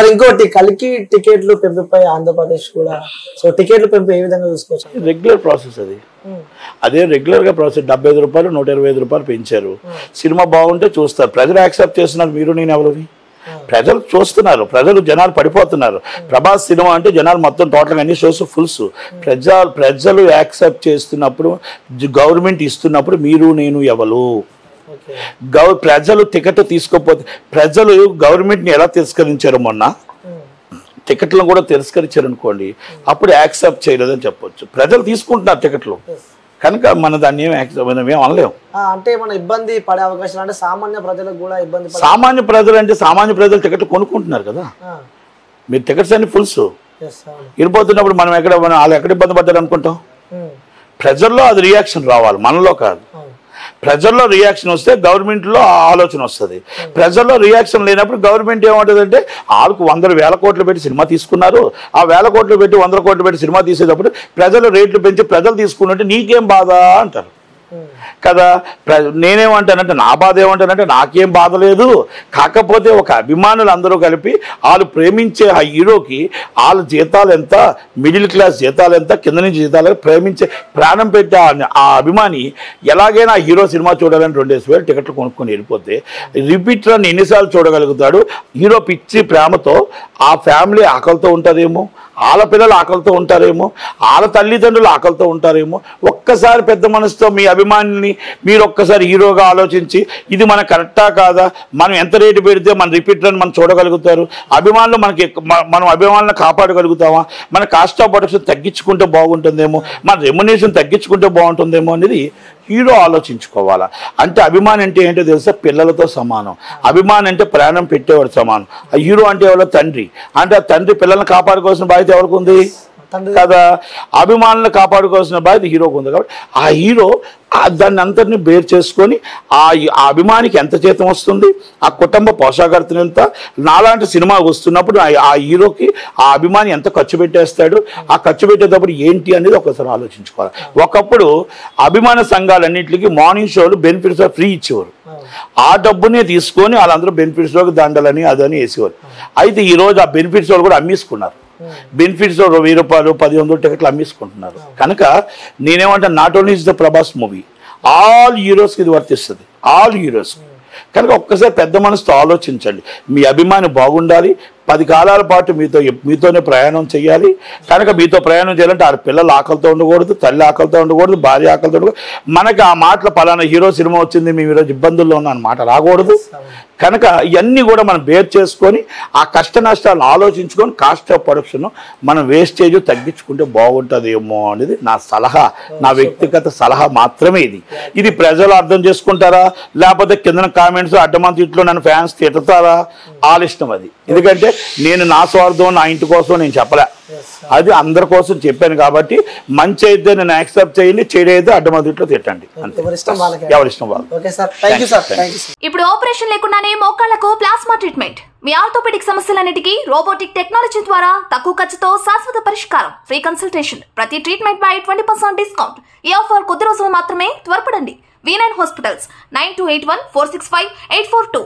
ఇంకోటి కలికి టికెట్లు పెంపుపై ఆంధ్రప్రదేశ్ కూడా సో టికెట్లు పెంపు ఏ విధంగా చూసుకోవచ్చు? రెగ్యులర్ ప్రాసెస్ అది. అదే రెగ్యులర్ గా ప్రాసెస్. 75 రూపాయలు 125 రూపాయలు పెంచారు. సినిమా బాగుంటే చూస్తారు. ప్రజలు యాక్సెప్ట్ చేస్తున్నారు. మీరు నేను ఎవరిని? ప్రజలు చూస్తున్నారు. ప్రజలు జనాలు పడిపోతున్నారు. ప్రభాస్ సినిమా అంటే జనాలు మొత్తం టోటల్ అన్ని షోస్ ఫుల్స్. ప్రజలు యాక్సెప్ట్ చేస్తున్నప్పుడు, గవర్నమెంట్ ఇస్తున్నప్పుడు మీరు నేను ఎవరు? ప్రజలు టికెట్ తీసుకోకపోతే ప్రజలు గవర్నమెంట్ని ఎలా తిరస్కరించారు? మొన్న టికెట్లను కూడా తిరస్కరించారు అనుకోండి, అప్పుడు యాక్సెప్ట్ చేయలేదని చెప్పొచ్చు. ప్రజలు తీసుకుంటున్నారు టికెట్లు కనుక మన దాన్ని ఏం అనలేము. అంటే మన ఇబ్బంది పడే అవకాశాలు అంటే సామాన్య ప్రజలకు కూడా ఇబ్బంది. సామాన్య ప్రజలు టికెట్లు కొనుక్కుంటున్నారు కదా. మీరు టికెట్స్ అన్ని ఫుల్స్ వెళ్ళిపోతున్నప్పుడు మనం వాళ్ళు ఎక్కడ ఇబ్బంది పడ్డారు అనుకుంటాం? ప్రజల్లో అది రియాక్షన్ రావాలి, మనలో కాదు. ప్రజల్లో రియాక్షన్ వస్తే గవర్నమెంట్లో ఆలోచన వస్తుంది. ప్రజల్లో రియాక్షన్ లేనప్పుడు గవర్నమెంట్ ఏమంటుందంటే వాళ్ళకు 100,000 కోట్లు పెట్టి సినిమా తీసుకున్నారు, ఆ 1,000 కోట్లు పెట్టి 100 కోట్లు పెట్టి సినిమా తీసేటప్పుడు ప్రజలు రేట్లు పెంచి ప్రజలు తీసుకున్నట్టు నీకేం బాధ అంటారు కదా. నేనేమంటానంటే నా బాధ ఏమంటానంటే నాకేం బాధ లేదు. కాకపోతే ఒక అభిమానులు అందరూ కలిపి వాళ్ళు ప్రేమించే ఆ హీరోకి వాళ్ళ జీతాలు ఎంత, మిడిల్ క్లాస్ జీతాలు ఎంత, కింద నుంచి జీతాలు ప్రేమించే ప్రాణం పెట్టే ఆ అభిమాని ఎలాగైనా ఆ హీరో సినిమా చూడాలని 2,000 టికెట్లు కొనుక్కొని వెళ్ళిపోతే రిపీట్ రన్ ఎన్నిసార్లు చూడగలుగుతాడు? హీరో పిచ్చి ప్రేమతో ఆ ఫ్యామిలీ ఆకలితో ఉంటారేమో, వాళ్ళ పిల్లలు ఆకలితో ఉంటారేమో, వాళ్ళ తల్లిదండ్రులు ఆకలితో ఉంటారేమో. ఒక్కసారి పెద్ద మనసుతో మీ అభిమానిని మీరు ఒక్కసారి హీరోగా ఆలోచించి ఇది మన కరెక్టా కాదా, మనం ఎంత రేటు పెడితే మన రిపీట్ రన్ మనం చూడగలుగుతారు, అభిమానులు మనం అభిమానులను కాపాడగలుగుతామా, మన కాస్ట్ ఆఫ్ ప్రొడక్షన్ తగ్గించుకుంటే బాగుంటుందేమో, మన రెమ్యునరేషన్ తగ్గించుకుంటే బాగుంటుందేమో అనేది హీరో ఆలోచించుకోవాలా. అంటే అభిమాని అంటే ఏంటో తెలుసా? పిల్లలతో సమానం. అభిమాని అంటే ప్రాణం పెట్టేవాడు సమానం. ఆ హీరో అంటే ఎవరో తండ్రి. అంటే ఆ తండ్రి పిల్లల్ని కాపాడుకోవాల్సిన బాధ్యత ఎవరికి ఉంది కదా. అభిమానులను కాపాడుకోవాల్సిన బాధ్యత హీరోకి ఉంది. కాబట్టి ఆ హీరో దాన్ని అంతటిని బేర్ చేసుకొని ఆ అభిమానికి ఎంత జీతం వస్తుంది, ఆ కుటుంబ పోషాకర్తను ఎంత, నాలాంటి సినిమా వస్తున్నప్పుడు ఆ హీరోకి ఆ అభిమాని ఎంత ఖర్చు పెట్టేస్తాడు, ఆ ఖర్చు పెట్టేటప్పుడు ఏంటి అనేది ఒకసారి ఆలోచించుకోవాలి. ఒకప్పుడు అభిమాన సంఘాలన్నింటికి మార్నింగ్ షోలు బెనిఫిట్స్ ఫ్రీ ఇచ్చేవారు. ఆ డబ్బునే తీసుకొని వాళ్ళందరూ బెనిఫిట్స్లోకి దండలని అదని వేసేవారు. అయితే ఈరోజు ఆ బెనిఫిట్స్ వాళ్ళు కూడా అమ్మేసుకున్నారు. బెనిఫిట్స్ 1,000 రూపాయలు 1,100 టికెట్లు అమ్మేసుకుంటున్నారు. కనుక నేనేమంటాను, not only is the Prabhas movie, all హీరోస్కి ఇది వర్తిస్తుంది. ఆల్ హీరోస్ కనుక ఒక్కసారి పెద్ద మనసుతో ఆలోచించండి. మీ అభిమాని బాగుండాలి, 10 కాలాల పాటు మీతోనే ప్రయాణం చేయాలి. కనుక మీతో ప్రయాణం చేయాలంటే ఆ పిల్లలు ఆకలితో ఉండకూడదు, తల్లి ఆకలితో ఉండకూడదు, భార్య ఆకలితో ఉండకూడదు. మనకి ఆ మాటలు పలానా హీరో సినిమా వచ్చింది మేము ఈరోజు ఇబ్బందుల్లో ఉన్న మాట రాకూడదు. కనుక ఇవన్నీ కూడా మనం బేర్ చేసుకొని ఆ కష్ట నష్టాలను ఆలోచించుకొని కాస్ట్ ఆఫ్ ప్రొడక్షన్ మనం వేస్టేజ్ తగ్గించుకుంటే బాగుంటుందేమో అనేది నా సలహా, నా వ్యక్తిగత సలహా మాత్రమే. ఇది ప్రజలు అర్థం చేసుకుంటారా, లేకపోతే కింద కామెంట్స్ అడ్డమంతి ఇట్లో నన్ను ఫ్యాన్స్ తిడతారా, వాళ్ళ ఇష్టం అది. ఎందుకంటే నేను నా స్వార్థం నా ఇంటి కోసం నేను చెప్పలే, అది అందరి కోసం చెప్పాను. కాబట్టి మంచి అయితే నేను యాక్సెప్ట్ చేయండి, చెడు అయితే అడ్డమంతిట్లో తిట్టండి, ఎవరిష్టం వాళ్ళు. ఇప్పుడు ఆపరేషన్ లేకుండానే మోకాళ్లకు ప్లాస్మా ట్రీట్మెంట్, మీ ఆర్థోపెడిక్ సమస్యలన్నిటికీ రోబోటిక్ టెక్నాలజీ ద్వారా తక్కువ ఖర్చుతో శాశ్వత పరిష్కారం, ఫ్రీ కన్సల్టేషన్, ప్రతి ట్రీట్మెంట్ పై 20% డిస్కౌంట్. ఈ ఆఫర్ కొద్ది రోజులు మాత్రమే, త్వరపడండి. V9 hospitals 9281465842.